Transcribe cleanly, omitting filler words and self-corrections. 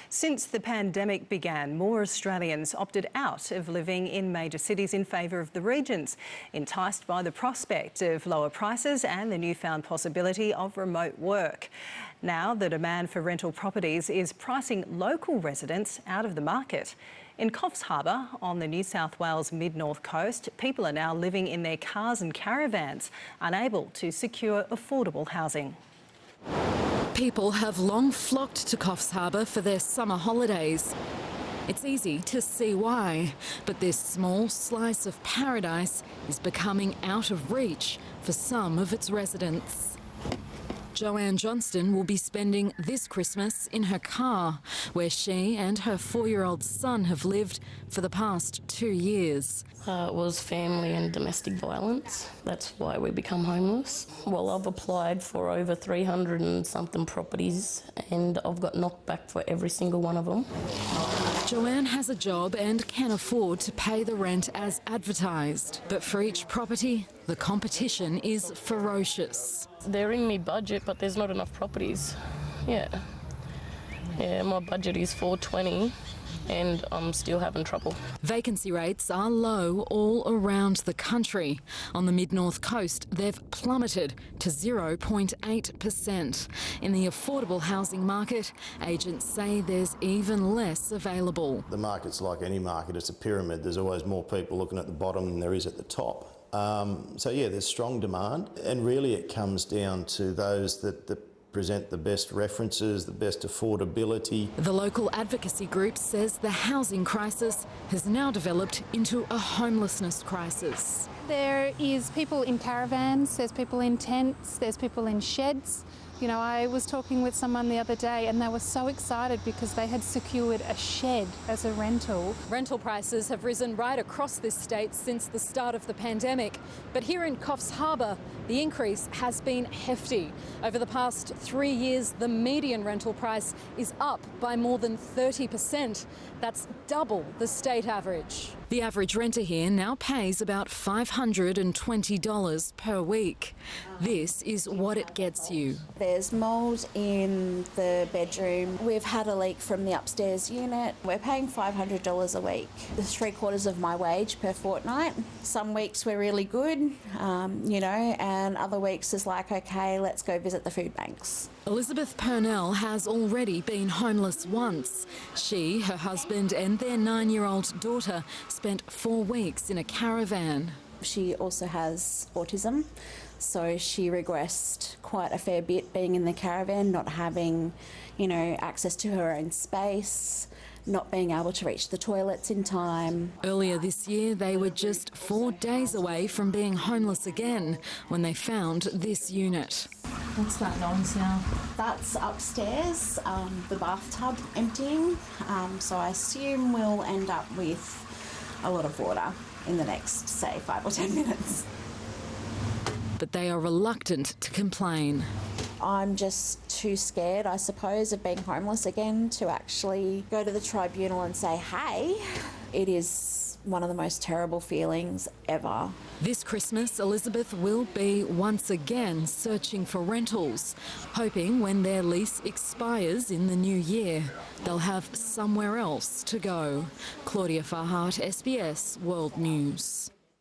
Since the pandemic began, more Australians opted out of living in major cities in favour of the regions, enticed by the prospect of lower prices and the newfound possibility of remote work. Now, the demand for rental properties is pricing local residents out of the market. In Coffs Harbour, on the New South Wales mid-north coast, people are now living in their cars and caravans, unable to secure affordable housing. People have long flocked to Coffs Harbour for their summer holidays. It's easy to see why, but this small slice of paradise is becoming out of reach for some of its residents. Joanne Johnston will be spending this Christmas in her car, where she and her 4-year-old son have lived for the past 2 years. It was family and domestic violence. That's why we become homeless. Well, I've applied for over 300 and something properties and I've got knocked back for every single one of them. Joanne has a job and can afford to pay the rent as advertised. But for each property, the competition is ferocious. They're in my budget, but there's not enough properties. Yeah, my budget is $420 and I'm still having trouble. Vacancy rates are low all around the country. On the mid-north coast, they've plummeted to 0.8%. In the affordable housing market, agents say there's even less available. The market's like any market, it's a pyramid. There's always more people looking at the bottom than there is at the top. So yeah, there's strong demand, and really it comes down to those that present the best references, the best affordability. The local advocacy group says the housing crisis has now developed into a homelessness crisis. There is people in caravans, there's people in tents, there's people in sheds. You know, I was talking with someone the other day and they were so excited because they had secured a shed as a rental. Rental prices have risen right across this state since the start of the pandemic. But here in Coffs Harbour, the increase has been hefty. Over the past 3 years, the median rental price is up by more than 30%. That's double the state average. The average renter here now pays about $520 per week. This is what it gets you. There's mould in the bedroom. We've had a leak from the upstairs unit. We're paying $500 a week. It's 3/4 of my wage per fortnight. Some weeks we're really good, and other weeks is like, okay, let's go visit the food banks. Elizabeth Purnell has already been homeless once. She, her husband and their 9-year-old daughter spent 4 weeks in a caravan. She also has autism, so she regressed quite a fair bit being in the caravan, not having, access to her own space, not being able to reach the toilets in time. Earlier this year, they were just 4 days away from being homeless again when they found this unit. What's that noise now? That's upstairs, the bathtub emptying, so I assume we'll end up with a lot of water in the next, say, 5 or 10 minutes. But they are reluctant to complain. I'm just too scared, I suppose, of being homeless again to actually go to the tribunal and say, hey, it is one of the most terrible feelings ever. This Christmas, Elizabeth will be once again searching for rentals, hoping when their lease expires in the new year, they'll have somewhere else to go. Claudia Farhart, SBS World News.